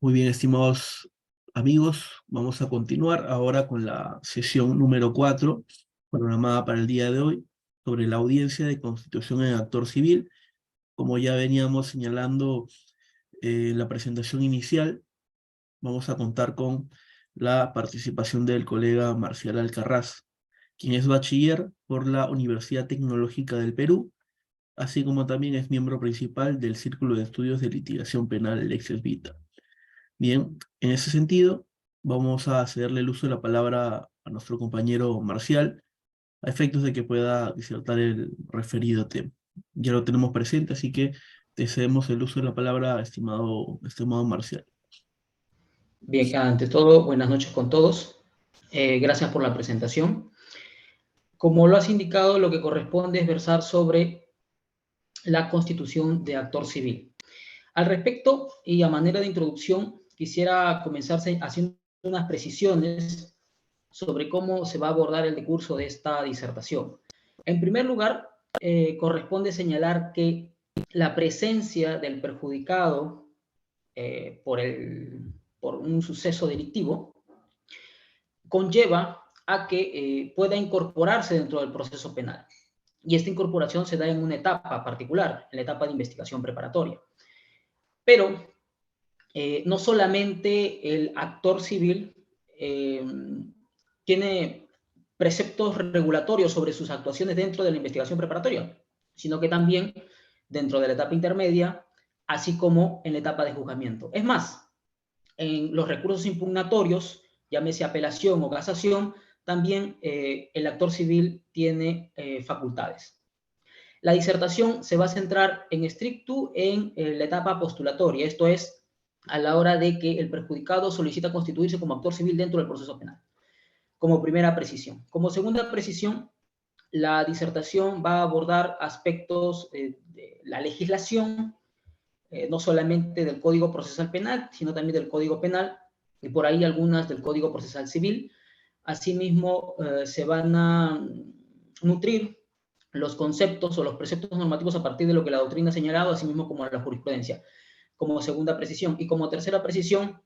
Muy bien, estimados amigos, vamos a continuar ahora con la sesión número 4, programada para el día de hoy, sobre la audiencia de constitución en actor civil. Como ya veníamos señalando en la presentación inicial, vamos a contar con la participación del colega Marcial Alcarraz, quien es bachiller por la Universidad Tecnológica del Perú, así como también es miembro principal del Círculo de Estudios de Litigación Penal Lexes Vita. Bien, en ese sentido, vamos a cederle el uso de la palabra a nuestro compañero Marcial, a efectos de que pueda disertar el referido tema. Ya lo tenemos presente, así que te cedemos el uso de la palabra, estimado Marcial. Bien, ante todo, buenas noches con todos. Gracias por la presentación. Como lo has indicado, lo que corresponde es versar sobre la constitución de actor civil. Al respecto, y a manera de introducción, quisiera comenzar haciendo unas precisiones sobre cómo se va a abordar el decurso de esta disertación. En primer lugar, corresponde señalar que la presencia del perjudicado por un suceso delictivo conlleva a que pueda incorporarse dentro del proceso penal. Y esta incorporación se da en una etapa particular, en la etapa de investigación preparatoria. Pero no solamente el actor civil tiene preceptos regulatorios sobre sus actuaciones dentro de la investigación preparatoria, sino que también dentro de la etapa intermedia, así como en la etapa de juzgamiento. Es más, en los recursos impugnatorios, llámese apelación o casación, también el actor civil tiene facultades. La disertación se va a centrar en estricto en la etapa postulatoria, esto es, a la hora de que el perjudicado solicita constituirse como actor civil dentro del proceso penal, como primera precisión. Como segunda precisión, la disertación va a abordar aspectos de la legislación, no solamente del Código Procesal Penal, sino también del Código Penal, y por ahí algunas del Código Procesal Civil. Asimismo, se van a nutrir los conceptos o los preceptos normativos a partir de lo que la doctrina ha señalado, así mismo como la jurisprudencia, como segunda precisión. Y como tercera precisión,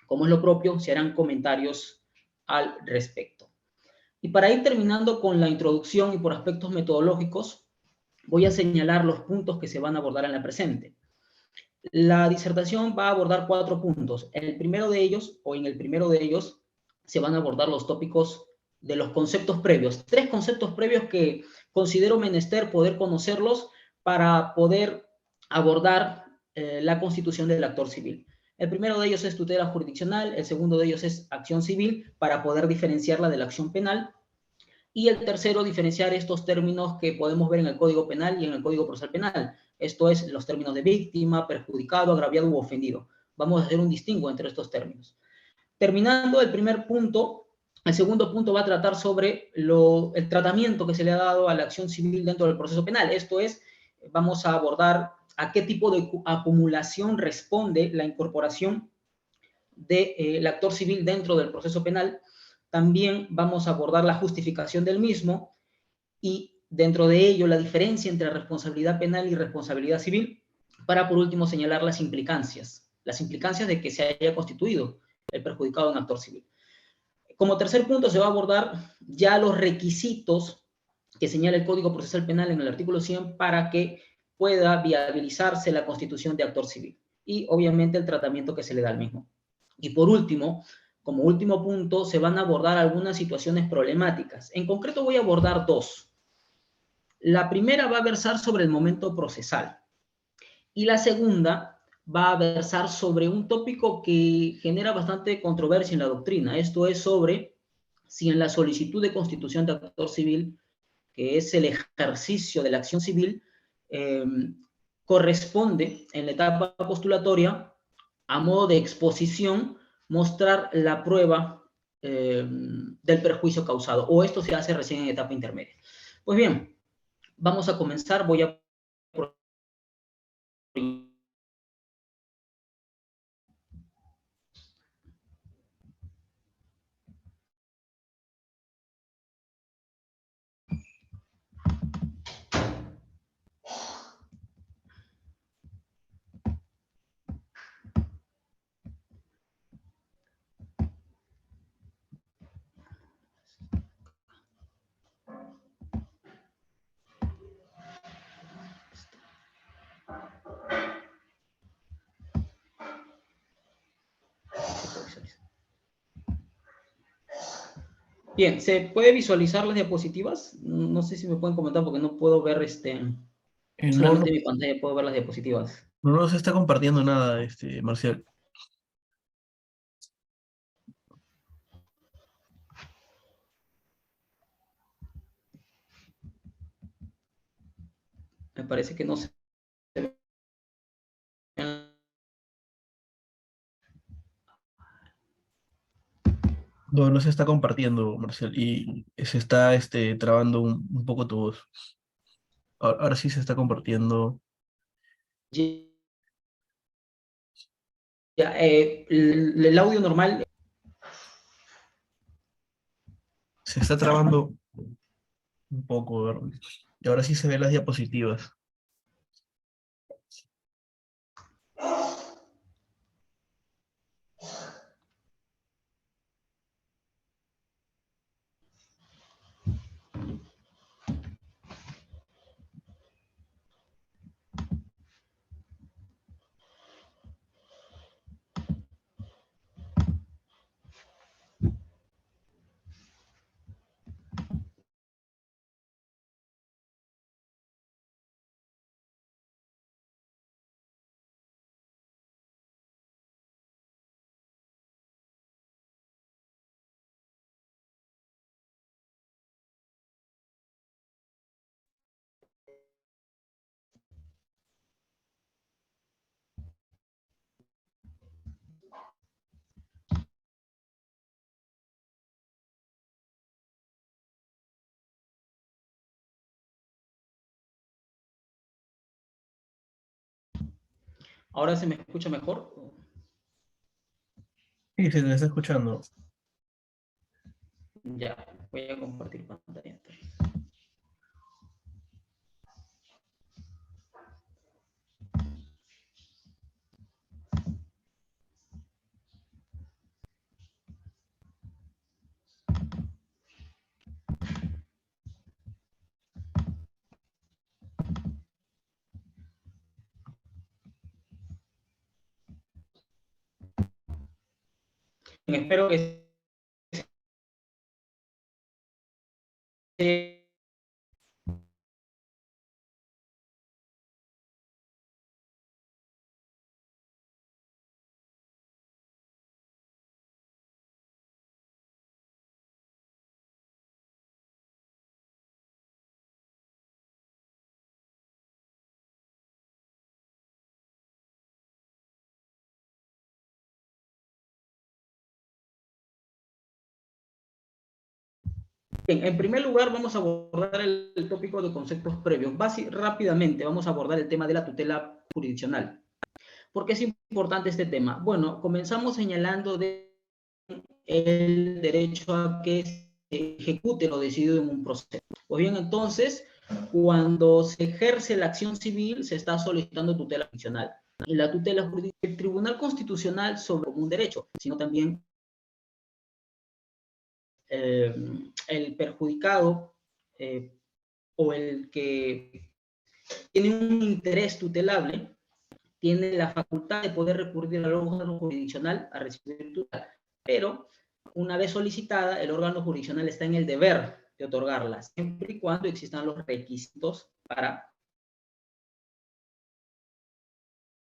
como es lo propio, se harán comentarios al respecto. Y para ir terminando con la introducción y por aspectos metodológicos, voy a señalar los puntos que se van a abordar en la presente. La disertación va a abordar 4 puntos. En el primero de ellos, se van a abordar los tópicos de los conceptos previos. 3 conceptos previos que considero menester poder conocerlos para poder abordar la constitución del actor civil. El primero de ellos es tutela jurisdiccional, el segundo de ellos es acción civil, para poder diferenciarla de la acción penal, y el tercero, diferenciar estos términos que podemos ver en el Código Penal y en el Código Procesal Penal. Esto es, los términos de víctima, perjudicado, agraviado u ofendido. Vamos a hacer un distingo entre estos términos. Terminando el primer punto, el segundo punto va a tratar sobre el tratamiento que se le ha dado a la acción civil dentro del proceso penal. Esto es, vamos a abordar a qué tipo de acumulación responde la incorporación del actor civil dentro del proceso penal. También vamos a abordar la justificación del mismo y dentro de ello la diferencia entre responsabilidad penal y responsabilidad civil, para por último señalar las implicancias de que se haya constituido el perjudicado en actor civil. Como tercer punto se va a abordar ya los requisitos que señala el Código Procesal Penal en el artículo 100 para que pueda viabilizarse la constitución de actor civil y obviamente el tratamiento que se le da al mismo. Y por último, como último punto, se van a abordar algunas situaciones problemáticas. En concreto voy a abordar 2. La primera va a versar sobre el momento procesal y la segunda va a versar sobre un tópico que genera bastante controversia en la doctrina. Esto es sobre si en la solicitud de constitución de actor civil, que es el ejercicio de la acción civil, eh, corresponde en la etapa postulatoria, a modo de exposición, mostrar la prueba del perjuicio causado, o esto se hace recién en etapa intermedia. Pues bien, vamos a comenzar. Voy a Bien, ¿se puede visualizar las diapositivas? No sé si me pueden comentar porque no puedo ver No, solamente mi pantalla puedo ver las diapositivas. no se está compartiendo nada, Marcial. Me parece que no se ven. No se está compartiendo, Marcial, y se está trabando un poco tu voz. Ahora sí se está compartiendo. Ya, el audio normal. Se está trabando un poco, ¿verdad? Y ahora sí se ven las diapositivas. Ahora se me escucha mejor. Sí, se te está escuchando. Ya, voy a compartir pantalla. Espero que se Bien, en primer lugar, vamos a abordar el tópico de conceptos previos. Rápidamente, vamos a abordar el tema de la tutela jurisdiccional. ¿Por qué es importante este tema? Bueno, comenzamos señalando el derecho a que se ejecute lo decidido en un proceso. Pues bien, entonces, cuando se ejerce la acción civil, se está solicitando tutela jurisdiccional. Y la tutela jurisdiccional, el Tribunal Constitucional sobre un derecho, sino también el perjudicado o el que tiene un interés tutelable tiene la facultad de poder recurrir al órgano jurisdiccional a recibir tutela, pero una vez solicitada, el órgano jurisdiccional está en el deber de otorgarla, siempre y cuando existan los requisitos para.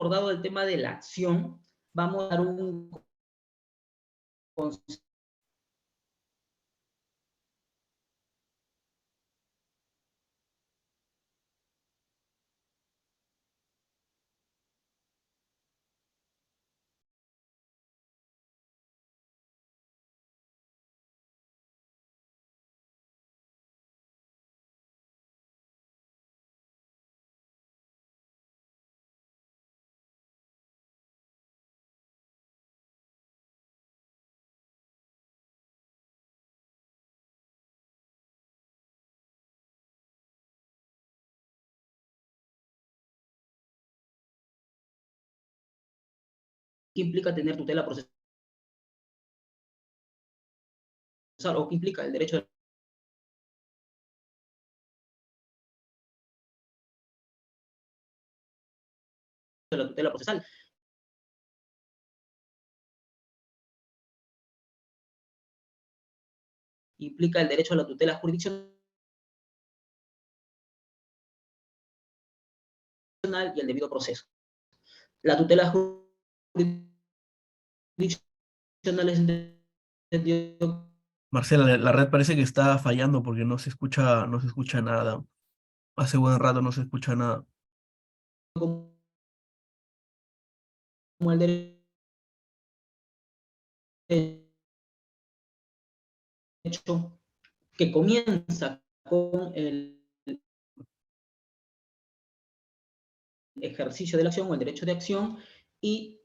Abordado el tema de la acción, vamos a dar un concepto. ¿Qué implica tener tutela procesal o qué implica el derecho de la tutela procesal? implica el derecho a la tutela jurisdiccional y el debido proceso. La tutela jurisdiccional es entendido Marcela, la red parece que está fallando porque no se escucha nada. Hace buen rato no se escucha nada. como el derecho que comienza con el ejercicio de la acción o el derecho de acción y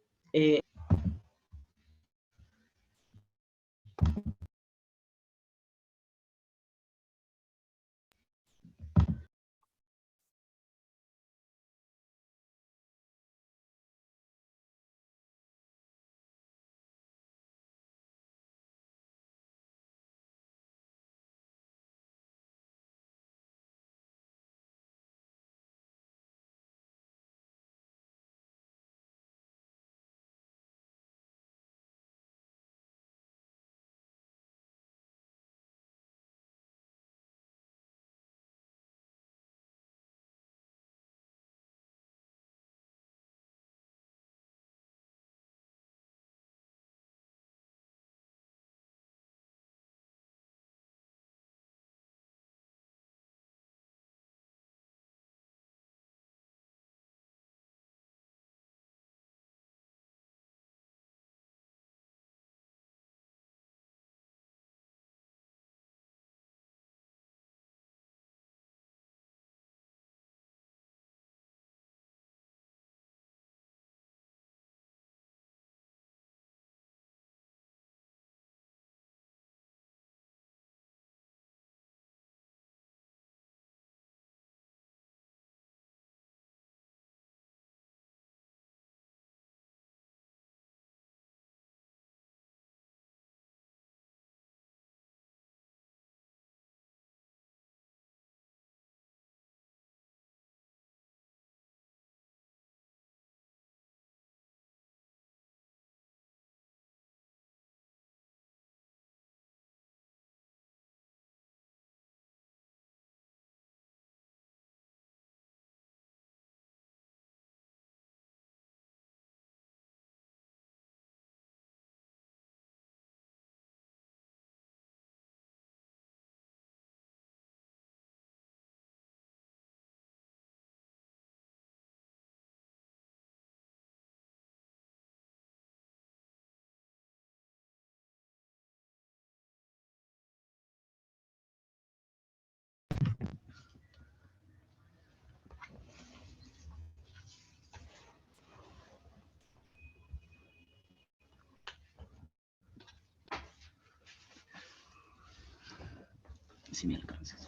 si me alcanzas.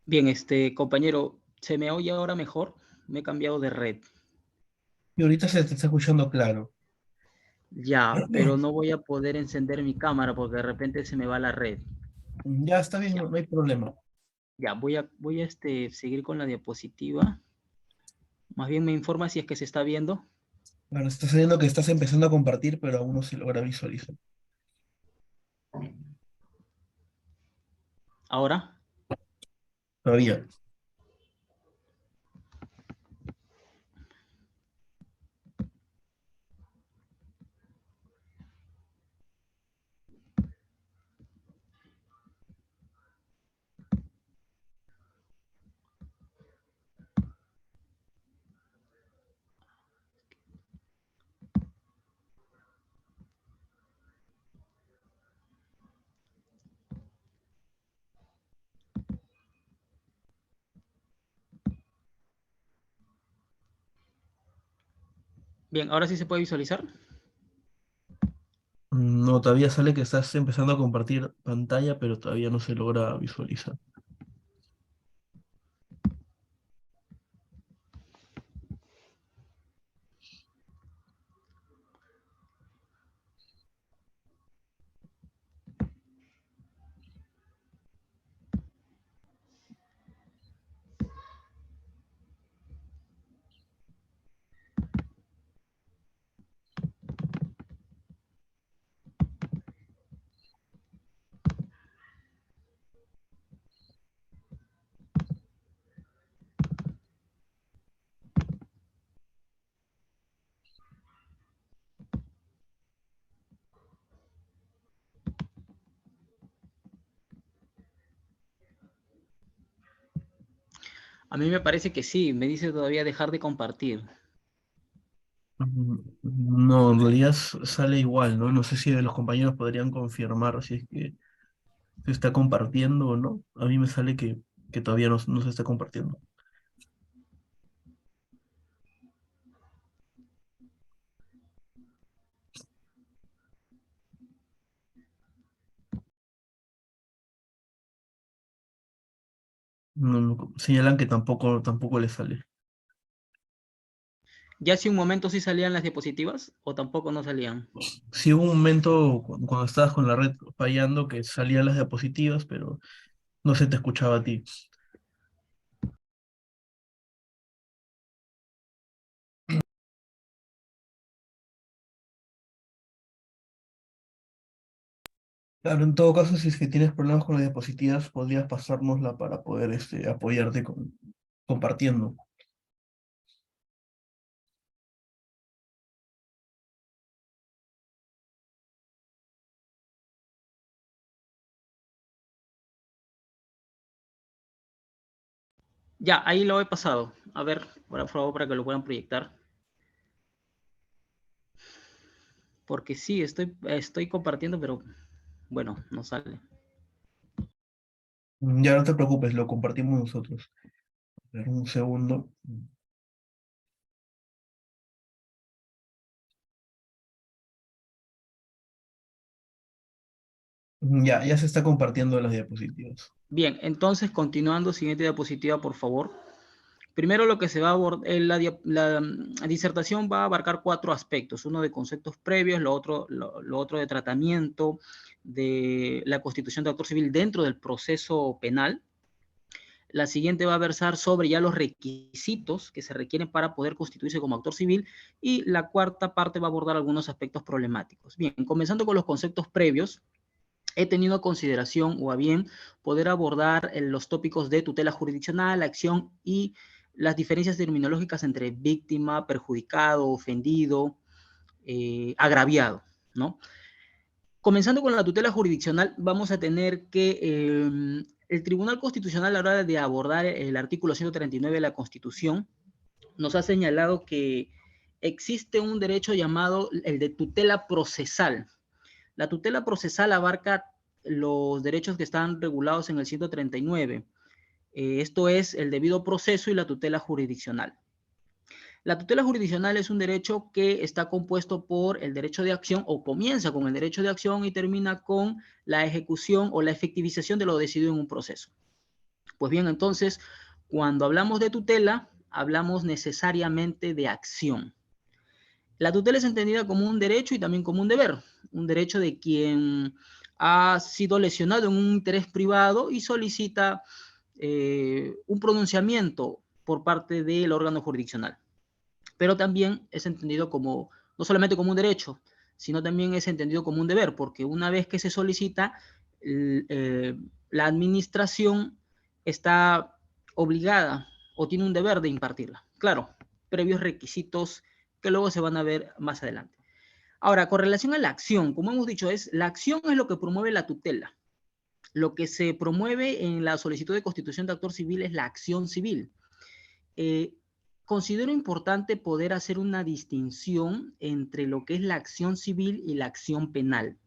Bien, compañero, ¿se me oye ahora mejor? Me he cambiado de red. Y ahorita se te está escuchando claro. Ya, pero no voy a poder encender mi cámara porque de repente se me va la red. Ya está bien, Ya, no hay problema. ya, voy a seguir con la diapositiva. Más bien me informa si es que se está viendo. Bueno, está saliendo que estás empezando a compartir, pero aún no se logra visualizar. Ahora. Todavía. Bien, ahora sí se puede visualizar. No, todavía sale que estás empezando a compartir pantalla, pero todavía no se logra visualizar. A mí me parece que sí, me dice todavía dejar de compartir. No, en realidad sale igual, ¿no? No sé si de los compañeros podrían confirmar si es que se está compartiendo o no. A mí me sale que todavía no se está compartiendo. Señalan que tampoco le sale. ¿Ya hace un momento sí salían las diapositivas o tampoco no salían? Sí hubo un momento cuando estabas con la red fallando que salían las diapositivas, pero no se te escuchaba a ti. Claro, en todo caso, si es que tienes problemas con las diapositivas, podrías pasárnosla para poder apoyarte compartiendo. Ya, ahí lo he pasado. A ver, por favor, para que lo puedan proyectar. Porque sí, estoy compartiendo, pero bueno, no sale. Ya no te preocupes, lo compartimos nosotros. A ver, un segundo. Ya se está compartiendo las diapositivas. Bien, entonces continuando, siguiente diapositiva, por favor. Primero lo que se va a abordar, la disertación va a abarcar 4 aspectos, uno de conceptos previos, lo otro de tratamiento de la constitución de actor civil dentro del proceso penal. La siguiente va a versar sobre ya los requisitos que se requieren para poder constituirse como actor civil y la cuarta parte va a abordar algunos aspectos problemáticos. Bien, comenzando con los conceptos previos, he tenido consideración o a bien poder abordar los tópicos de tutela jurisdiccional, acción y las diferencias terminológicas entre víctima, perjudicado, ofendido, agraviado, ¿no? Comenzando con la tutela jurisdiccional, vamos a tener que el Tribunal Constitucional a la hora de abordar el artículo 139 de la Constitución nos ha señalado que existe un derecho llamado el de tutela procesal. La tutela procesal abarca los derechos que están regulados en el 139. Esto es el debido proceso y la tutela jurisdiccional. La tutela jurisdiccional es un derecho que está compuesto por el derecho de acción o comienza con el derecho de acción y termina con la ejecución o la efectivización de lo decidido en un proceso. Pues bien, entonces, cuando hablamos de tutela, hablamos necesariamente de acción. La tutela es entendida como un derecho y también como un deber. Un derecho de quien ha sido lesionado en un interés privado y solicita un pronunciamiento por parte del órgano jurisdiccional. Pero también es entendido como, no solamente como un derecho, sino también es entendido como un deber, porque una vez que se solicita, la administración está obligada o tiene un deber de impartirla. Claro, previos requisitos que luego se van a ver más adelante. Ahora, con relación a la acción, como hemos dicho, la acción es lo que promueve la tutela. Lo que se promueve en la solicitud de constitución de actor civil es la acción civil. Considero importante poder hacer una distinción entre lo que es la acción civil y la acción penal.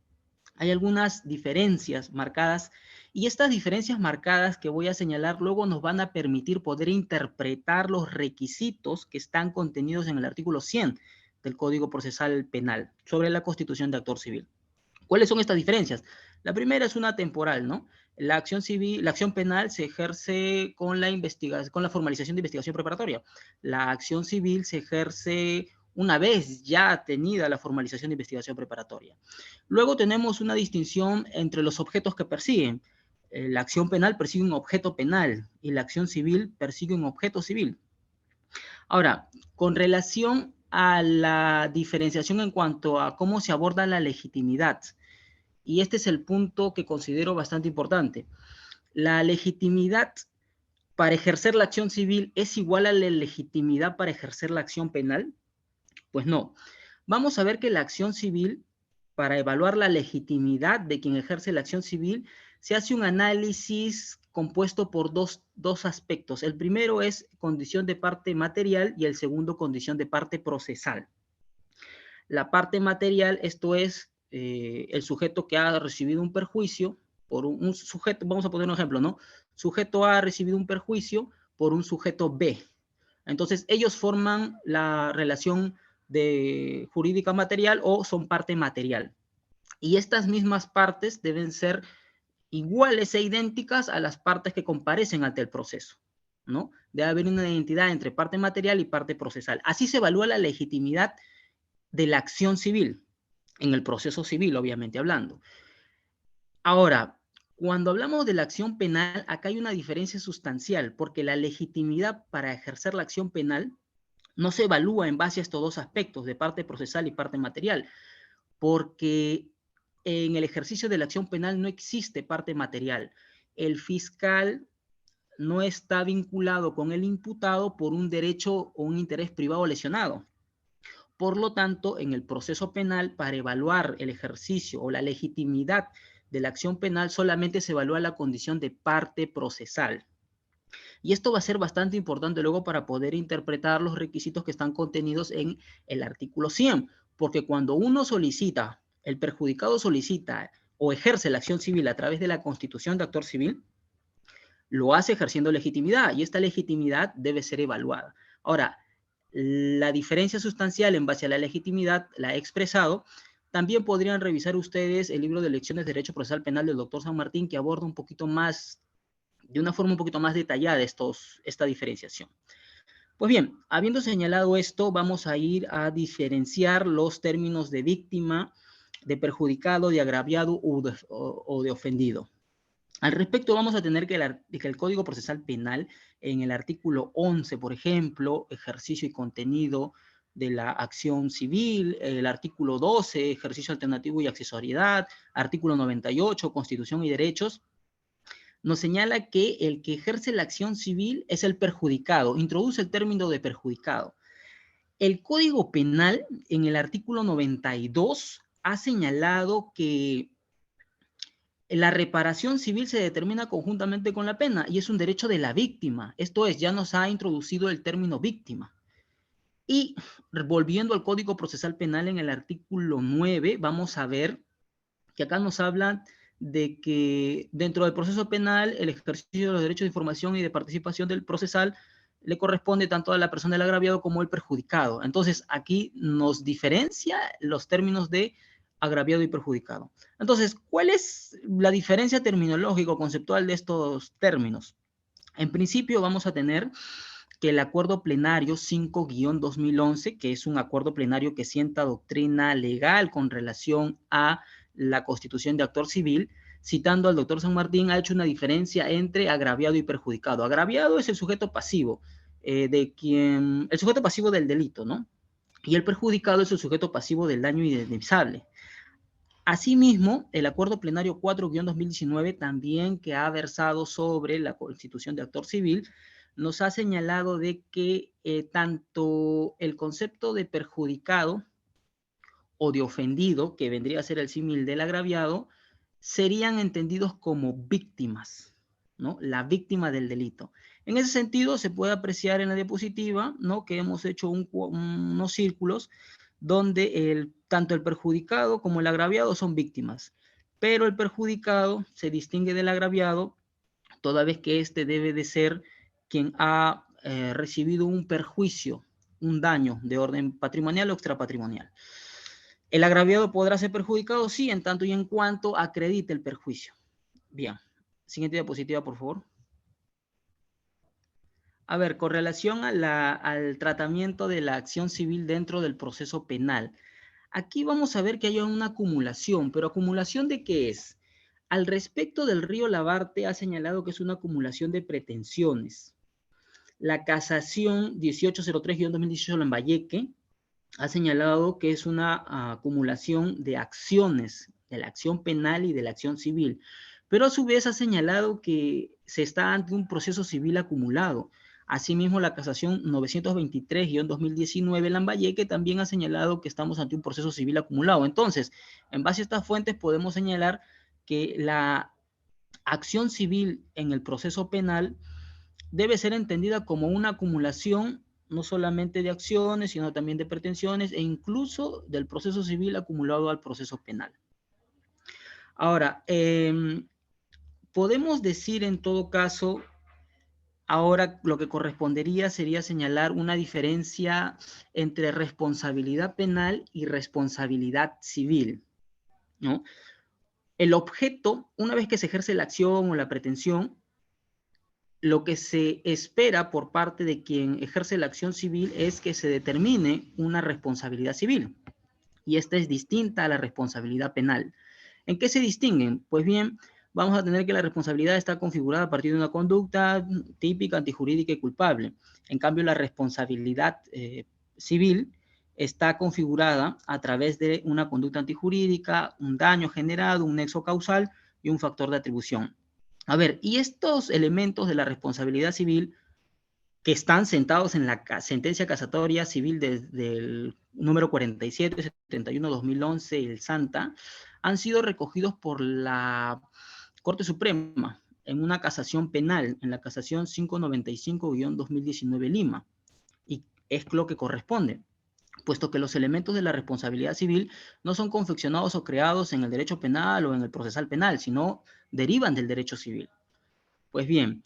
Hay algunas diferencias marcadas y estas diferencias marcadas que voy a señalar luego nos van a permitir poder interpretar los requisitos que están contenidos en el artículo 100 del Código Procesal Penal sobre la constitución de actor civil. ¿Cuáles son estas diferencias? La primera es una temporal, ¿no? La acción civil, la acción penal se ejerce con la investigación, con la formalización de investigación preparatoria. La acción civil se ejerce una vez ya tenida la formalización de investigación preparatoria. Luego tenemos una distinción entre los objetos que persiguen. La acción penal persigue un objeto penal y la acción civil persigue un objeto civil. Ahora, con relación a la diferenciación en cuanto a cómo se aborda la legitimidad, y este es el punto que considero bastante importante. La legitimidad para ejercer la acción civil es igual a la legitimidad para ejercer la acción penal. Pues no. Vamos a ver que la acción civil, para evaluar la legitimidad de quien ejerce la acción civil, se hace un análisis compuesto por dos aspectos. El primero es condición de parte material y el segundo condición de parte procesal. La parte material, esto es el sujeto que ha recibido un perjuicio por un sujeto, vamos a poner un ejemplo, ¿no? Sujeto A ha recibido un perjuicio por un sujeto B. Entonces, ellos forman la relación de jurídica material o son parte material. Y estas mismas partes deben ser iguales e idénticas a las partes que comparecen ante el proceso, ¿no? Debe haber una identidad entre parte material y parte procesal. Así se evalúa la legitimidad de la acción civil, en el proceso civil, obviamente hablando. Ahora, cuando hablamos de la acción penal, acá hay una diferencia sustancial, porque la legitimidad para ejercer la acción penal no se evalúa en base a estos dos aspectos, de parte procesal y parte material, porque en el ejercicio de la acción penal no existe parte material. El fiscal no está vinculado con el imputado por un derecho o un interés privado lesionado. Por lo tanto, en el proceso penal, para evaluar el ejercicio o la legitimidad de la acción penal, solamente se evalúa la condición de parte procesal. Y esto va a ser bastante importante luego para poder interpretar los requisitos que están contenidos en el artículo 100, porque cuando uno solicita, el perjudicado solicita o ejerce la acción civil a través de la constitución de actor civil, lo hace ejerciendo legitimidad y esta legitimidad debe ser evaluada. Ahora, la diferencia sustancial en base a la legitimidad la he expresado. También podrían revisar ustedes el libro de Lecciones de Derecho Procesal Penal del doctor San Martín, que aborda un poquito más, de una forma un poquito más detallada esta diferenciación. Pues bien, habiendo señalado esto, vamos a ir a diferenciar los términos de víctima, de perjudicado, de agraviado o de ofendido. Al respecto, vamos a tener que el Código Procesal Penal, en el artículo 11, por ejemplo, ejercicio y contenido de la acción civil, el artículo 12, ejercicio alternativo y accesoriedad, artículo 98, constitución y derechos, nos señala que el que ejerce la acción civil es el perjudicado, introduce el término de perjudicado. El Código Penal, en el artículo 92, ha señalado que la reparación civil se determina conjuntamente con la pena y es un derecho de la víctima. Esto es, ya nos ha introducido el término víctima. Y volviendo al Código Procesal Penal en el artículo 9, vamos a ver que acá nos habla de que dentro del proceso penal el ejercicio de los derechos de información y de participación del procesal le corresponde tanto a la persona del agraviado como al perjudicado. Entonces aquí nos diferencia los términos de agraviado y perjudicado. Entonces, ¿cuál es la diferencia terminológica o conceptual de estos términos? En principio vamos a tener que el acuerdo plenario 5-2011, que es un acuerdo plenario que sienta doctrina legal con relación a la constitución de actor civil, citando al doctor San Martín, ha hecho una diferencia entre agraviado y perjudicado. Agraviado es el sujeto pasivo, el sujeto pasivo del delito, ¿no? Y el perjudicado es el sujeto pasivo del daño indemnizable. Asimismo, el acuerdo plenario 4-2019, también que ha versado sobre la constitución de actor civil, nos ha señalado de que tanto el concepto de perjudicado o de ofendido, que vendría a ser el símil del agraviado, serían entendidos como víctimas, ¿no? La víctima del delito. En ese sentido, se puede apreciar en la diapositiva, ¿no?, que hemos hecho unos círculos donde tanto el perjudicado como el agraviado son víctimas, pero el perjudicado se distingue del agraviado toda vez que éste debe de ser quien ha recibido un perjuicio, un daño de orden patrimonial o extrapatrimonial. El agraviado podrá ser perjudicado, sí, en tanto y en cuanto acredite el perjuicio. Bien, siguiente diapositiva, por favor. A ver, con relación al tratamiento de la acción civil dentro del proceso penal. Aquí vamos a ver que hay una acumulación, pero ¿acumulación de qué es? Al respecto del río Labarte ha señalado que es una acumulación de pretensiones. La casación 1803-2018 Lambayeque ha señalado que es una acumulación de acciones, de la acción penal y de la acción civil, pero a su vez ha señalado que se está ante un proceso civil acumulado. Asimismo, la casación 923-2019 Lambayeque también ha señalado que estamos ante un proceso civil acumulado. Entonces, en base a estas fuentes podemos señalar que la acción civil en el proceso penal debe ser entendida como una acumulación no solamente de acciones, sino también de pretensiones e incluso del proceso civil acumulado al proceso penal. Ahora, podemos decir en todo caso, ahora lo que correspondería sería señalar una diferencia entre responsabilidad penal y responsabilidad civil, ¿no? El objeto, una vez que se ejerce la acción o la pretensión, lo que se espera por parte de quien ejerce la acción civil es que se determine una responsabilidad civil. Y esta es distinta a la responsabilidad penal. ¿En qué se distinguen? Pues bien, vamos a tener que la responsabilidad está configurada a partir de una conducta típica, antijurídica y culpable. En cambio, la responsabilidad civil está configurada a través de una conducta antijurídica, un daño generado, un nexo causal y un factor de atribución. A ver, y estos elementos de la responsabilidad civil que están sentados en la sentencia casatoria civil del número 4771-2011, el SANTA, han sido recogidos por la Corte Suprema en una casación penal, en la casación 595-2019 Lima, y es lo que corresponde, puesto que los elementos de la responsabilidad civil no son confeccionados o creados en el derecho penal o en el procesal penal, sino derivan del derecho civil. Pues bien,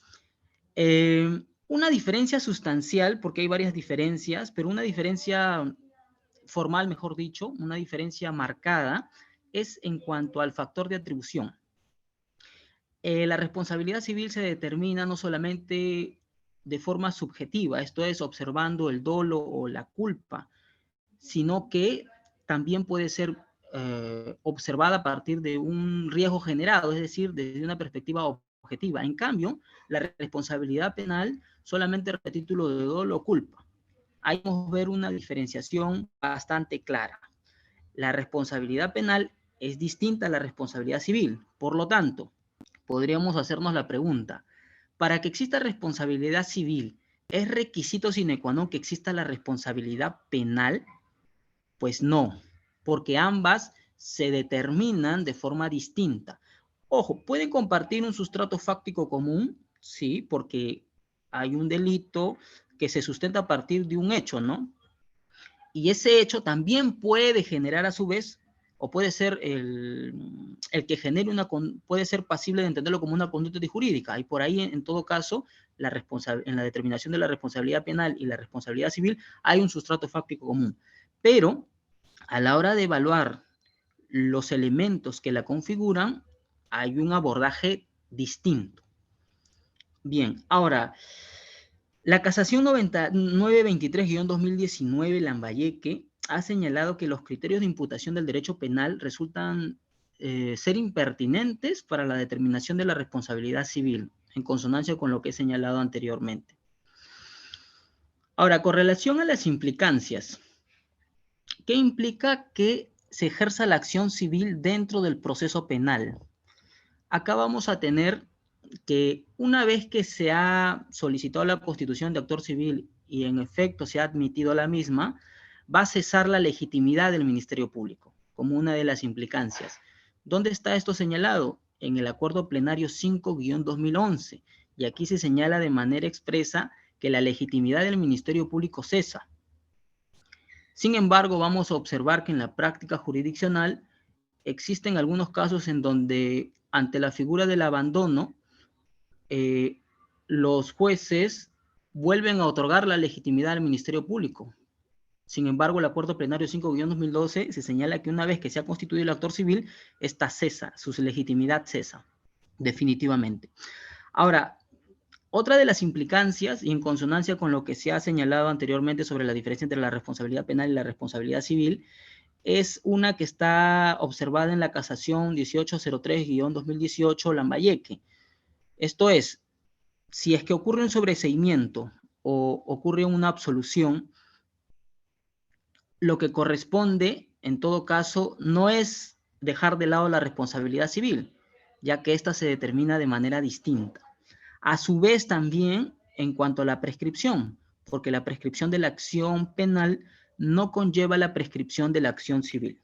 una diferencia sustancial, porque hay varias diferencias, pero una diferencia formal, mejor dicho, una diferencia marcada, es en cuanto al factor de atribución. La responsabilidad civil se determina no solamente de forma subjetiva, esto es observando el dolo o la culpa, sino que también puede ser observada a partir de un riesgo generado, es decir, desde una perspectiva objetiva. En cambio, la responsabilidad penal solamente a título de dolo o culpa. Ahí podemos ver una diferenciación bastante clara. La responsabilidad penal es distinta a la responsabilidad civil. Por lo tanto, podríamos hacernos la pregunta, para que exista responsabilidad civil, ¿es requisito sine qua non que exista la responsabilidad penal? Pues no, porque ambas se determinan de forma distinta. Ojo, ¿pueden compartir un sustrato fáctico común? Sí, porque hay un delito que se sustenta a partir de un hecho, ¿no? Y ese hecho también puede generar a su vez, o puede ser el que genere puede ser pasible de entenderlo como una conducta antijurídica. Y por ahí, en todo caso, en la determinación de la responsabilidad penal y la responsabilidad civil, hay un sustrato fáctico común. Pero a la hora de evaluar los elementos que la configuran, hay un abordaje distinto. Bien, ahora, la casación 923-2019 Lambayeque ha señalado que los criterios de imputación del derecho penal resultan ser impertinentes para la determinación de la responsabilidad civil, en consonancia con lo que he señalado anteriormente. Ahora, con relación a las implicancias, ¿qué implica que se ejerza la acción civil dentro del proceso penal? Acá vamos a tener que una vez que se ha solicitado la constitución de actor civil y en efecto se ha admitido la misma, va a cesar la legitimidad del Ministerio Público, como una de las implicancias. ¿Dónde está esto señalado? En el Acuerdo Plenario 5-2011, y aquí se señala de manera expresa que la legitimidad del Ministerio Público cesa. Sin embargo, vamos a observar que en la práctica jurisdiccional existen algunos casos en donde ante la figura del abandono, los jueces vuelven a otorgar la legitimidad al Ministerio Público. Sin embargo, el Acuerdo Plenario 5-2012 se señala que una vez que se ha constituido el actor civil, esta cesa, su legitimidad cesa, definitivamente. Ahora, otra de las implicancias, y en consonancia con lo que se ha señalado anteriormente sobre la diferencia entre la responsabilidad penal y la responsabilidad civil, es una que está observada en la casación 1803-2018 Lambayeque. Esto es, si es que ocurre un sobreseimiento o ocurre una absolución, lo que corresponde, en todo caso, no es dejar de lado la responsabilidad civil, ya que ésta se determina de manera distinta. A su vez también en cuanto a la prescripción, porque la prescripción de la acción penal no conlleva la prescripción de la acción civil.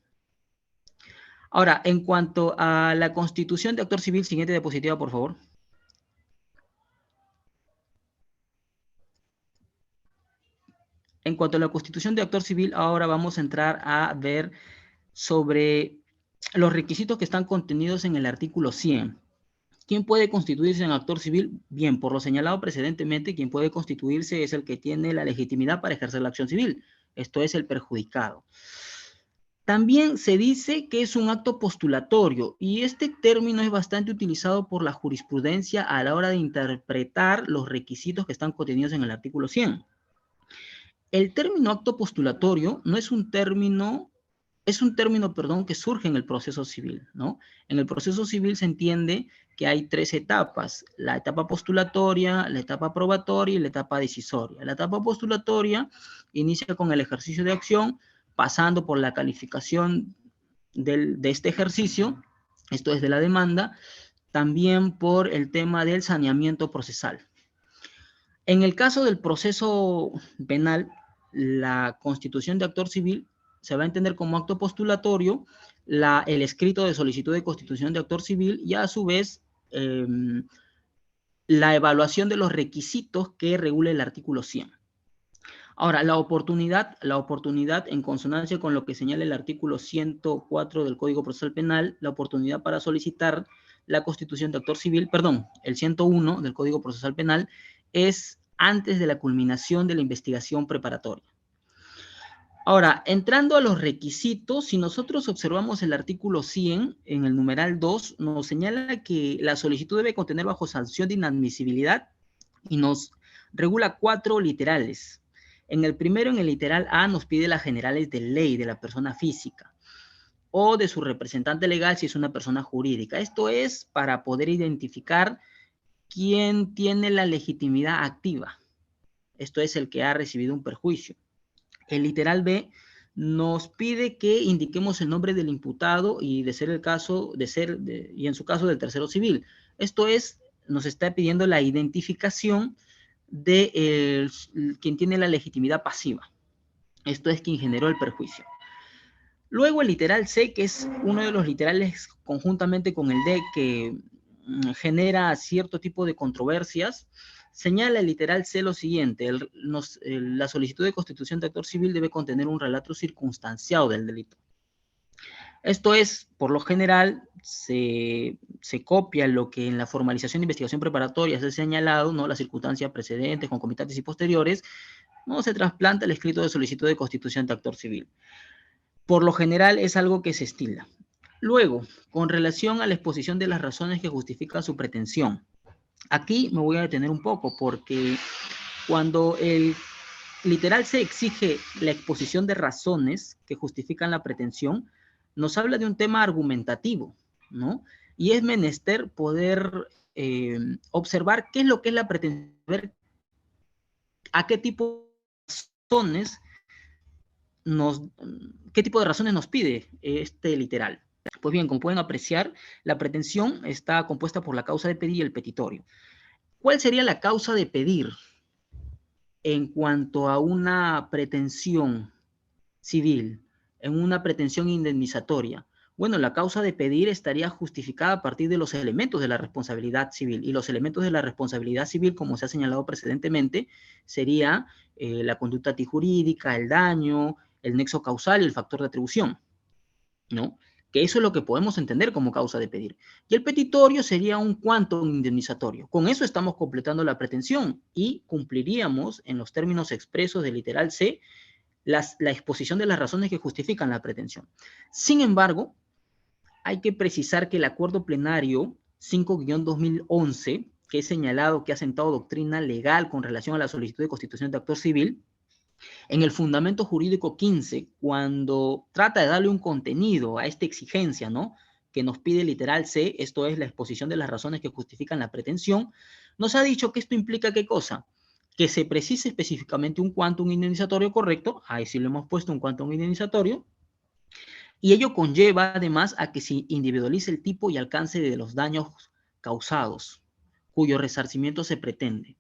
Ahora, en cuanto a la constitución de actor civil, siguiente diapositiva, por favor. En cuanto a la constitución de actor civil, ahora vamos a entrar a ver sobre los requisitos que están contenidos en el artículo 100. ¿Quién puede constituirse en actor civil? Bien, por lo señalado precedentemente, quien puede constituirse es el que tiene la legitimidad para ejercer la acción civil. Esto es el perjudicado. También se dice que es un acto postulatorio y este término es bastante utilizado por la jurisprudencia a la hora de interpretar los requisitos que están contenidos en el artículo 100. El término acto postulatorio no es un término, que surge en el proceso civil, ¿no? En el proceso civil se entiende que hay tres etapas: la etapa postulatoria, la etapa probatoria y la etapa decisoria. La etapa postulatoria inicia con el ejercicio de acción, pasando por la calificación de este ejercicio, esto es de la demanda, también por el tema del saneamiento procesal. En el caso del proceso penal, la constitución de actor civil se va a entender como acto postulatorio el escrito de solicitud de constitución de actor civil y a su vez la evaluación de los requisitos que regula el artículo 100. Ahora, la oportunidad en consonancia con lo que señala el artículo 104 del Código Procesal Penal, la oportunidad para solicitar la constitución de actor civil, perdón, el 101 del Código Procesal Penal, es antes de la culminación de la investigación preparatoria. Ahora, entrando a los requisitos, si nosotros observamos el artículo 100, en el numeral 2, nos señala que la solicitud debe contener bajo sanción de inadmisibilidad y nos regula 4 literales. En el primero, en el literal A, nos pide las generales de ley de la persona física o de su representante legal si es una persona jurídica. Esto es para poder identificar quién tiene la legitimidad activa. Esto es el que ha recibido un perjuicio. El literal B nos pide que indiquemos el nombre del imputado y de ser el caso, y en su caso del tercero civil. Esto es, nos está pidiendo la identificación de quien tiene la legitimidad pasiva. Esto es quien generó el perjuicio. Luego el literal C, que es uno de los literales conjuntamente con el D que genera cierto tipo de controversias, señala el literal C lo siguiente: la solicitud de constitución de actor civil debe contener un relato circunstanciado del delito. Esto es, por lo general, se copia lo que en la formalización de investigación preparatoria se ha señalado, ¿no? Las circunstancias precedentes, concomitantes y posteriores, no se trasplanta el escrito de solicitud de constitución de actor civil. Por lo general es algo que se estila. Luego, con relación a la exposición de las razones que justifican su pretensión, Aquí me voy a detener un poco porque cuando el literal se exige la exposición de razones que justifican la pretensión, nos habla de un tema argumentativo, ¿no? Y es menester poder observar qué es lo que es la pretensión, ver a qué tipo de razones qué tipo de razones nos pide este literal. Pues bien, como pueden apreciar, la pretensión está compuesta por la causa de pedir y el petitorio. ¿Cuál sería la causa de pedir en cuanto a una pretensión civil, en una pretensión indemnizatoria? Bueno, la causa de pedir estaría justificada a partir de los elementos de la responsabilidad civil. Y los elementos de la responsabilidad civil, como se ha señalado precedentemente, sería la conducta antijurídica, el daño, el nexo causal y el factor de atribución, ¿no? Que eso es lo que podemos entender como causa de pedir. Y el petitorio sería un quantum indemnizatorio. Con eso estamos completando la pretensión y cumpliríamos, en los términos expresos del literal C, la exposición de las razones que justifican la pretensión. Sin embargo, hay que precisar que el acuerdo plenario 5-2011, que es señalado que ha sentado doctrina legal con relación a la solicitud de constitución de actor civil, en el fundamento jurídico 15, cuando trata de darle un contenido a esta exigencia, ¿no?, que nos pide literal C, esto es la exposición de las razones que justifican la pretensión, nos ha dicho que esto implica ¿qué cosa? Que se precise específicamente un quantum indemnizatorio correcto, ahí sí lo hemos puesto, un quantum indemnizatorio, y ello conlleva además a que se individualice el tipo y alcance de los daños causados, cuyo resarcimiento se pretende.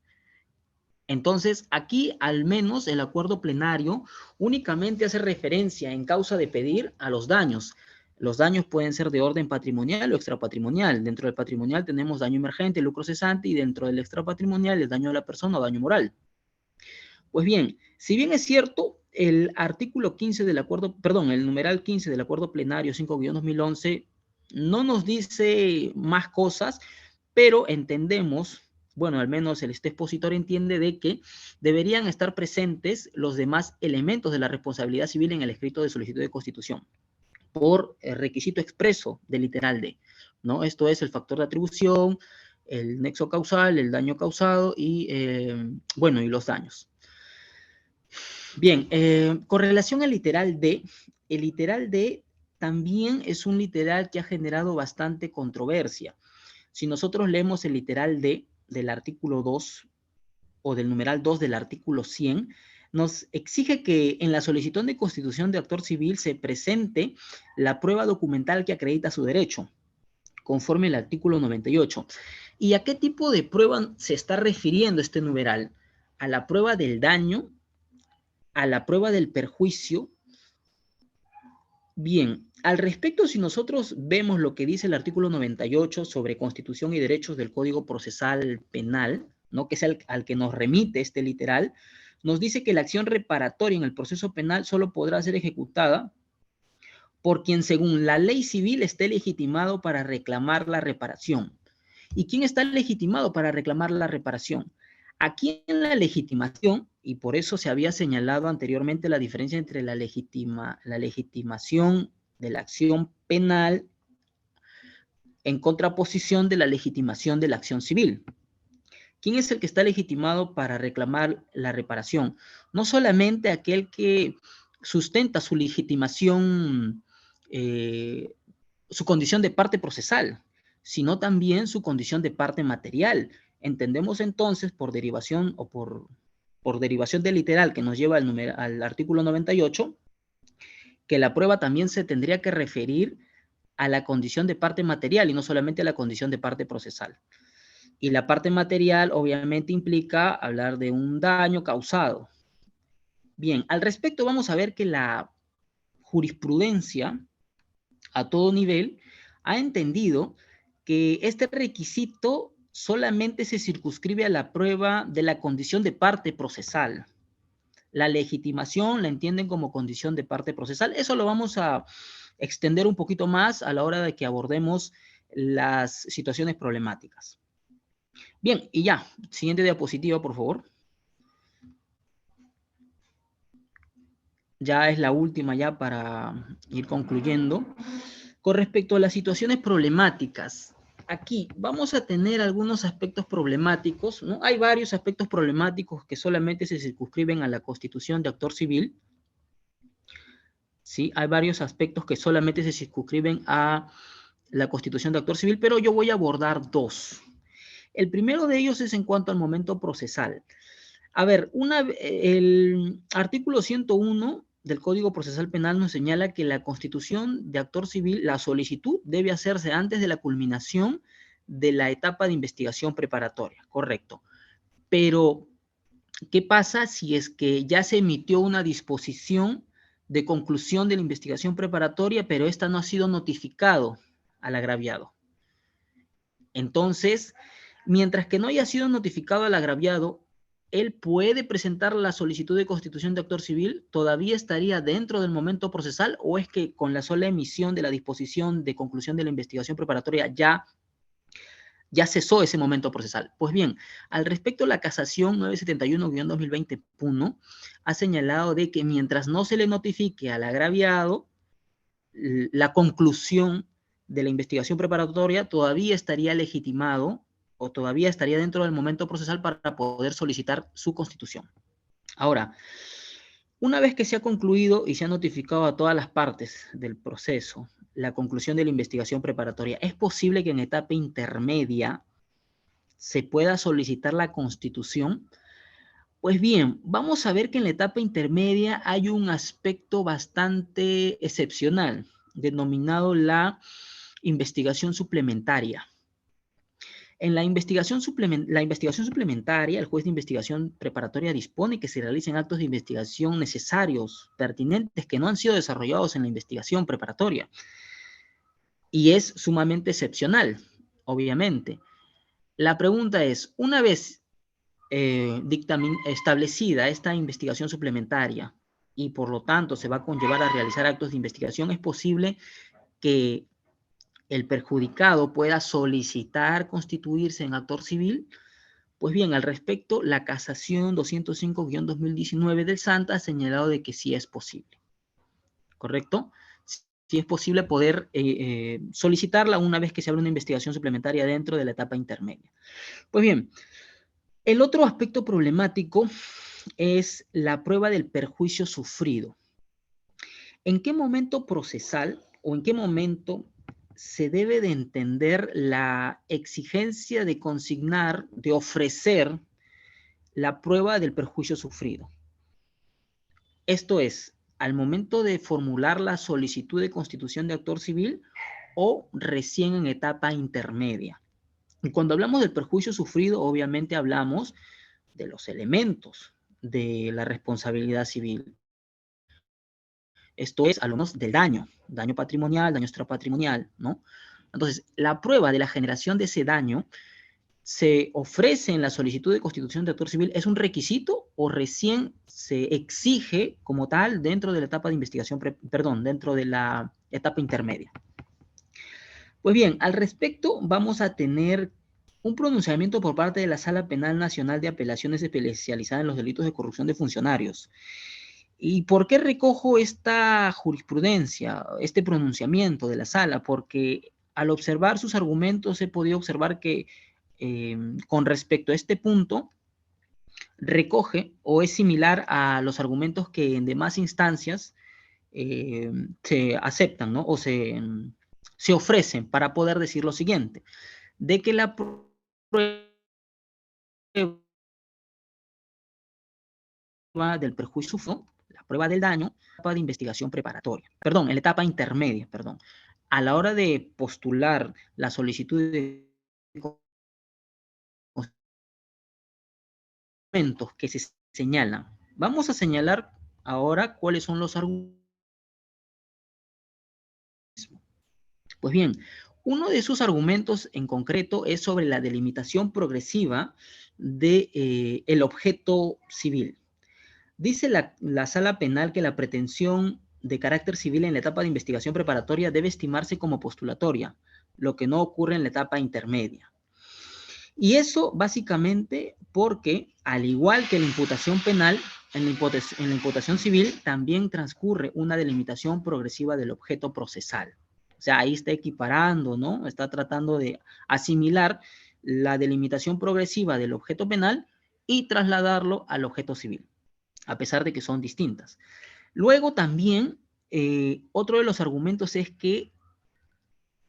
Entonces, aquí al menos el acuerdo plenario únicamente hace referencia en causa de pedir a los daños. Los daños pueden ser de orden patrimonial o extrapatrimonial. Dentro del patrimonial tenemos daño emergente, lucro cesante, y dentro del extrapatrimonial es daño a la persona o daño moral. Pues bien, si bien es cierto, el artículo 15 del acuerdo, perdón, el numeral 15 del acuerdo plenario 5-2011 no nos dice más cosas, pero entendemos, bueno, al menos el expositor entiende de que deberían estar presentes los demás elementos de la responsabilidad civil en el escrito de solicitud de constitución, por requisito expreso del literal D, ¿no? Esto es el factor de atribución, el nexo causal, el daño causado y, bueno, y los daños. Bien, con relación al literal D, el literal D también es un literal que ha generado bastante controversia. Si nosotros leemos el literal D del artículo 2 o del numeral 2 del artículo 100, nos exige que en la solicitud de constitución de actor civil se presente la prueba documental que acredita su derecho, conforme al artículo 98. ¿Y a qué tipo de prueba se está refiriendo este numeral? ¿A la prueba del daño? ¿A la prueba del perjuicio? Bien, al respecto, si nosotros vemos lo que dice el artículo 98 sobre Constitución y Derechos del Código Procesal Penal, ¿no?, que es al que nos remite este literal, nos dice que la acción reparatoria en el proceso penal solo podrá ser ejecutada por quien según la ley civil esté legitimado para reclamar la reparación. ¿Y quién está legitimado para reclamar la reparación? Aquí en la legitimación, y por eso se había señalado anteriormente la diferencia entre la legitimación de la acción penal en contraposición de la legitimación de la acción civil. ¿Quién es el que está legitimado para reclamar la reparación? No solamente aquel que sustenta su legitimación, su condición de parte procesal, sino también su condición de parte material. Entendemos entonces por derivación o por derivación del literal que nos lleva al artículo 98, que la prueba también se tendría que referir a la condición de parte material y no solamente a la condición de parte procesal. Y la parte material obviamente implica hablar de un daño causado. Bien, al respecto vamos a ver que la jurisprudencia a todo nivel ha entendido que este requisito solamente se circunscribe a la prueba de la condición de parte procesal. La legitimación la entienden como condición de parte procesal. Eso lo vamos a extender un poquito más a la hora de que abordemos las situaciones problemáticas. Bien, y ya, siguiente diapositiva, por favor. Ya es la última ya para ir concluyendo. Con respecto a las situaciones problemáticas, aquí vamos a tener algunos aspectos problemáticos, ¿no? Hay varios aspectos problemáticos que solamente se circunscriben a la constitución de actor civil. Sí, hay varios aspectos que solamente se circunscriben a la constitución de actor civil, pero yo voy a abordar dos. El primero de ellos es en cuanto al momento procesal. A ver, el artículo 101 del Código Procesal Penal nos señala que la constitución de actor civil, la solicitud debe hacerse antes de la culminación de la etapa de investigación preparatoria, correcto. Pero, ¿qué pasa si es que ya se emitió una disposición de conclusión de la investigación preparatoria, pero esta no ha sido notificado al agraviado? Entonces, mientras que no haya sido notificado al agraviado, él puede presentar la solicitud de constitución de actor civil, ¿todavía estaría dentro del momento procesal o es que con la sola emisión de la disposición de conclusión de la investigación preparatoria ya cesó ese momento procesal? Pues bien, al respecto, la casación 971-2020 PUNO ha señalado de que mientras no se le notifique al agraviado la conclusión de la investigación preparatoria, todavía estaría legitimado o todavía estaría dentro del momento procesal para poder solicitar su constitución. Ahora, una vez que se ha concluido y se ha notificado a todas las partes del proceso la conclusión de la investigación preparatoria, ¿es posible que en etapa intermedia se pueda solicitar la constitución? Pues bien, vamos a ver que en la etapa intermedia hay un aspecto bastante excepcional, denominado la investigación suplementaria. En la investigación suplementaria, el juez de investigación preparatoria dispone que se realicen actos de investigación necesarios, pertinentes, que no han sido desarrollados en la investigación preparatoria. Y es sumamente excepcional, obviamente. La pregunta es, una vez establecida esta investigación suplementaria y por lo tanto se va a conllevar a realizar actos de investigación, es posible que el perjudicado pueda solicitar constituirse en actor civil. Pues bien, al respecto, la casación 205-2019 del SANTA ha señalado de que sí es posible, ¿correcto? Sí es posible poder solicitarla una vez que se abre una investigación suplementaria dentro de la etapa intermedia. Pues bien, el otro aspecto problemático es la prueba del perjuicio sufrido. ¿En qué momento procesal o en qué momento se debe de entender la exigencia de consignar, de ofrecer la prueba del perjuicio sufrido? Esto es, al momento de formular la solicitud de constitución de actor civil o recién en etapa intermedia. Y cuando hablamos del perjuicio sufrido, obviamente hablamos de los elementos de la responsabilidad civil. Esto es, hablamos del daño patrimonial, daño extrapatrimonial, ¿no? Entonces, la prueba de la generación de ese daño se ofrece en la solicitud de constitución de actor civil. ¿Es un requisito o recién se exige como tal dentro de la etapa de investigación, dentro de la etapa intermedia? Pues bien, al respecto vamos a tener un pronunciamiento por parte de la Sala Penal Nacional de Apelaciones especializada en los delitos de corrupción de funcionarios. ¿Y por qué recojo esta jurisprudencia, este pronunciamiento de la sala? Porque al observar sus argumentos he podido observar que con respecto a este punto recoge o es similar a los argumentos que en demás instancias se aceptan, ¿no? O se ofrecen para poder decir lo siguiente, de que la prueba del perjuicio, la prueba del daño, etapa de investigación preparatoria, en la etapa intermedia, a la hora de postular la solicitud de argumentos que se señalan. Vamos a señalar ahora cuáles son los argumentos. Pues bien, uno de sus argumentos en concreto es sobre la delimitación progresiva de el objeto civil. Dice la Sala Penal que la pretensión de carácter civil en la etapa de investigación preparatoria debe estimarse como postulatoria, lo que no ocurre en la etapa intermedia. Y eso básicamente porque, al igual que la imputación penal, en la imputación civil también transcurre una delimitación progresiva del objeto procesal. O sea, ahí está equiparando, ¿no? Está tratando de asimilar la delimitación progresiva del objeto penal y trasladarlo al objeto civil, a pesar de que son distintas. Luego también, otro de los argumentos es que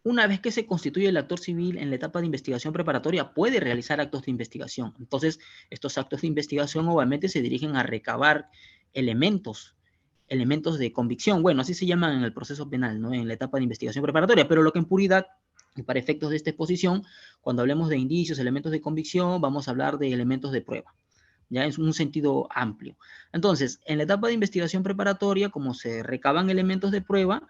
una vez que se constituye el actor civil en la etapa de investigación preparatoria, puede realizar actos de investigación. Entonces, estos actos de investigación obviamente se dirigen a recabar elementos de convicción. Bueno, así se llaman en el proceso penal, ¿no? En la etapa de investigación preparatoria, pero lo que en puridad, y para efectos de esta exposición, cuando hablemos de indicios, elementos de convicción, vamos a hablar de elementos de prueba. Ya es un sentido amplio. Entonces, en la etapa de investigación preparatoria, como se recaban elementos de prueba,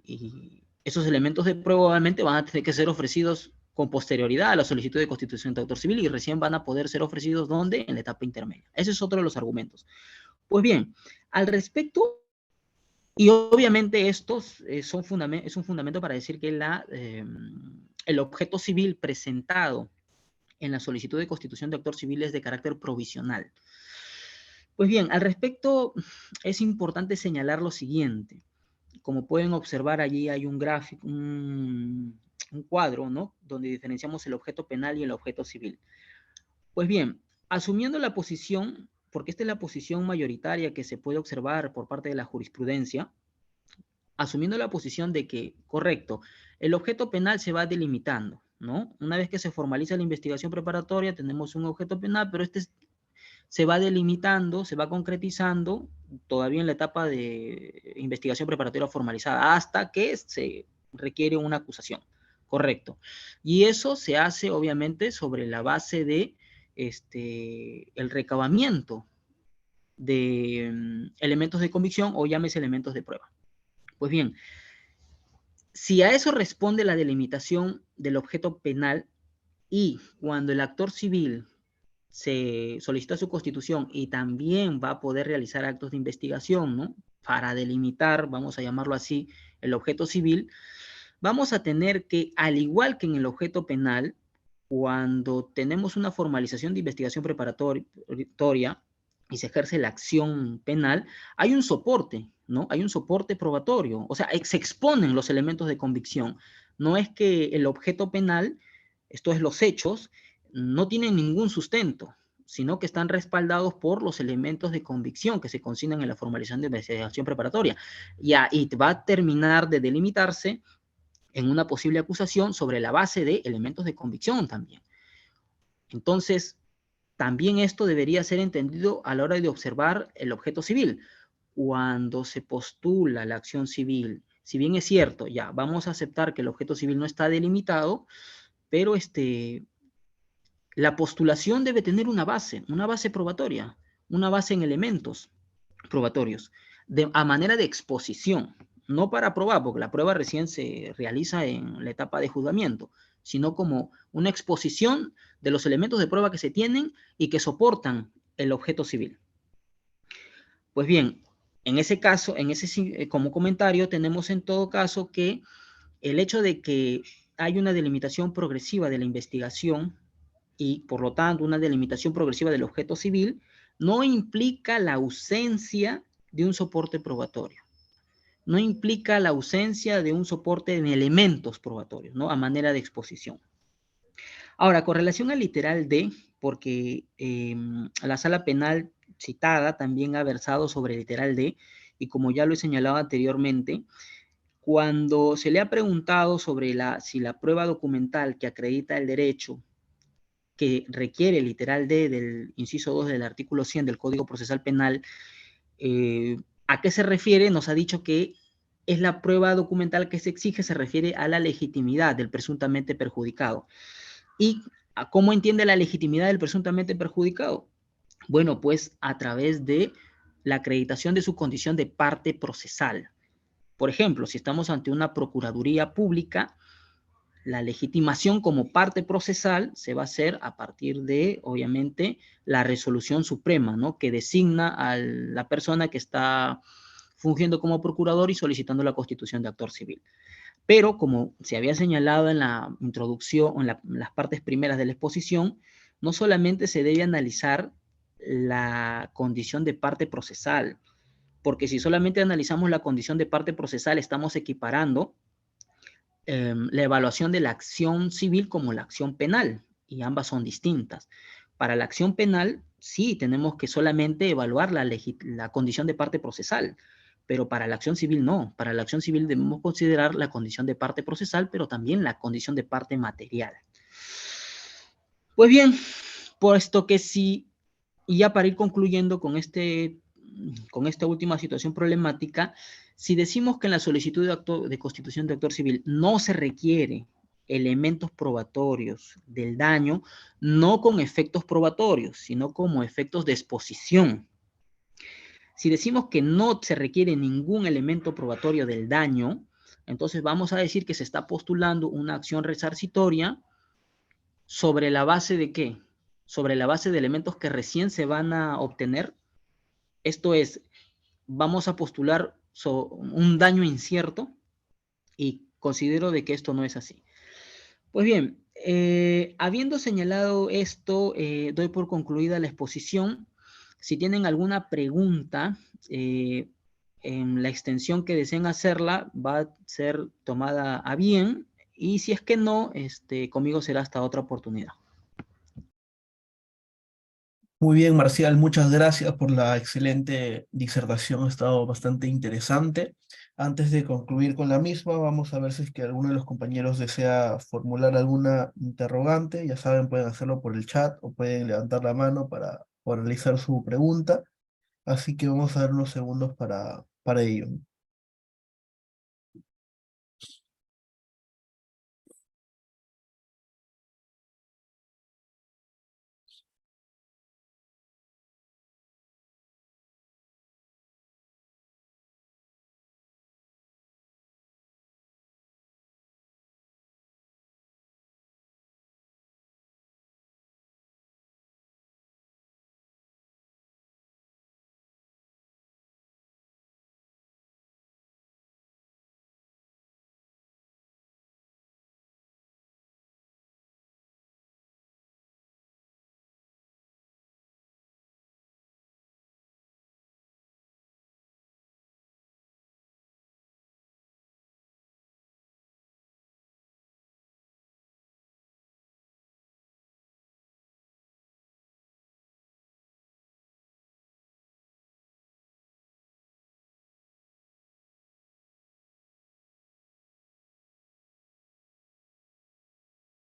y esos elementos de prueba obviamente van a tener que ser ofrecidos con posterioridad a la solicitud de constitución de autor civil y recién van a poder ser ofrecidos ¿dónde? En la etapa intermedia. Ese es otro de los argumentos. Pues bien, al respecto, y obviamente estos es un fundamento para decir que el objeto civil presentado en la solicitud de constitución de autor civil es de carácter provisional. Pues bien, al respecto es importante señalar lo siguiente. Como pueden observar, allí hay un gráfico, un cuadro, ¿no? Donde diferenciamos el objeto penal y el objeto civil. Pues bien, asumiendo la posición, porque esta es la posición mayoritaria que se puede observar por parte de la jurisprudencia, asumiendo la posición de que, correcto, el objeto penal se va delimitando, ¿no? Una vez que se formaliza la investigación preparatoria, tenemos un objeto penal, pero se va delimitando, se va concretizando todavía en la etapa de investigación preparatoria formalizada, hasta que se requiere una acusación. Correcto. Y eso se hace, obviamente, sobre la base de el recabamiento de elementos de convicción o llámese elementos de prueba. Pues bien, si a eso responde la delimitación del objeto penal y cuando el actor civil se solicita su constitución y también va a poder realizar actos de investigación, ¿no? Para delimitar, vamos a llamarlo así, el objeto civil, vamos a tener que, al igual que en el objeto penal, cuando tenemos una formalización de investigación preparatoria y se ejerce la acción penal, hay un soporte, ¿no? Hay un soporte probatorio, o sea, se exponen los elementos de convicción. No es que el objeto penal, esto es los hechos, no tienen ningún sustento, sino que están respaldados por los elementos de convicción que se consignan en la formalización de investigación preparatoria. Y va a terminar de delimitarse en una posible acusación sobre la base de elementos de convicción también. Entonces, también esto debería ser entendido a la hora de observar el objeto civil. Cuando se postula la acción civil, si bien es cierto, ya vamos a aceptar que el objeto civil no está delimitado, pero la postulación debe tener una base probatoria, una base en elementos probatorios, a manera de exposición, no para probar, porque la prueba recién se realiza en la etapa de juzgamiento, sino como una exposición de los elementos de prueba que se tienen y que soportan el objeto civil. Pues bien, en ese caso, como comentario, tenemos en todo caso que el hecho de que hay una delimitación progresiva de la investigación y, por lo tanto, una delimitación progresiva del objeto civil, no implica la ausencia de un soporte probatorio. No implica la ausencia de un soporte en elementos probatorios, ¿no? A manera de exposición. Ahora, con relación al literal D, porque la sala penal citada también ha versado sobre el literal D, y como ya lo he señalado anteriormente, cuando se le ha preguntado sobre si la prueba documental que acredita el derecho que requiere el literal D del inciso 2 del artículo 100 del Código Procesal Penal, ¿a qué se refiere? Nos ha dicho que es la prueba documental que se exige, se refiere a la legitimidad del presuntamente perjudicado. ¿Y cómo entiende la legitimidad del presuntamente perjudicado? Bueno, pues a través de la acreditación de su condición de parte procesal. Por ejemplo, si estamos ante una procuraduría pública, la legitimación como parte procesal se va a hacer a partir de, obviamente, la resolución suprema, ¿no? Que designa a la persona que está fungiendo como procurador y solicitando la constitución de actor civil. Pero, como se había señalado en la introducción, en las partes primeras de la exposición, no solamente se debe analizar la condición de parte procesal, porque si solamente analizamos la condición de parte procesal, estamos equiparando la evaluación de la acción civil como la acción penal, y ambas son distintas. Para la acción penal, sí, tenemos que solamente evaluar la condición de parte procesal, pero para la acción civil no. Para la acción civil debemos considerar la condición de parte procesal, pero también la condición de parte material. Pues bien, puesto que sí, y ya para ir concluyendo con esta última situación problemática, si decimos que en la solicitud de constitución de actor civil no se requiere elementos probatorios del daño, no con efectos probatorios, sino como efectos de exposición. Si decimos que no se requiere ningún elemento probatorio del daño, entonces vamos a decir que se está postulando una acción resarcitoria sobre la base de ¿qué? Sobre la base de elementos que recién se van a obtener. Esto es, vamos a postular un daño incierto y considero de que esto no es así. Pues bien, habiendo señalado esto, doy por concluida la exposición. Si tienen alguna pregunta, en la extensión que deseen hacerla va a ser tomada a bien, y si es que no, conmigo será hasta otra oportunidad. Muy bien, Marcial, muchas gracias por la excelente disertación, ha estado bastante interesante. Antes de concluir con la misma, vamos a ver si es que alguno de los compañeros desea formular alguna interrogante. Ya saben, pueden hacerlo por el chat o pueden levantar la mano para realizar su pregunta. Así que vamos a dar unos segundos para ello.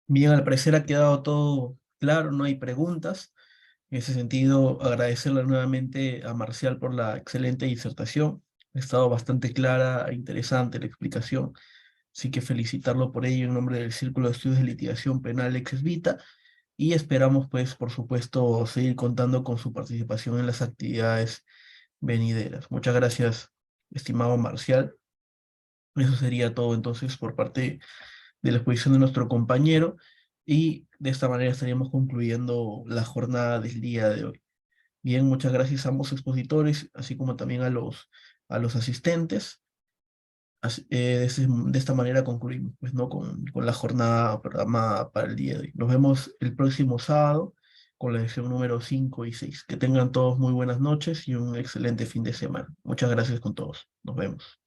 Bien, al parecer ha quedado todo claro, no hay preguntas. En ese sentido, agradecerle nuevamente a Marcial por la excelente disertación. Ha estado bastante clara e interesante la explicación. Así que felicitarlo por ello en nombre del Círculo de Estudios de Litigación Penal Ex Vita, y esperamos, pues, por supuesto, seguir contando con su participación en las actividades venideras. Muchas gracias, estimado Marcial. Eso sería todo entonces por parte de la exposición de nuestro compañero, y de esta manera estaríamos concluyendo la jornada del día de hoy. Bien, muchas gracias a ambos expositores, así como también a los asistentes. De esta manera concluimos, pues, ¿no? Con la jornada programada para el día de hoy. Nos vemos el próximo sábado con la lección número 5 y 6. Que tengan todos muy buenas noches y un excelente fin de semana. Muchas gracias con todos. Nos vemos.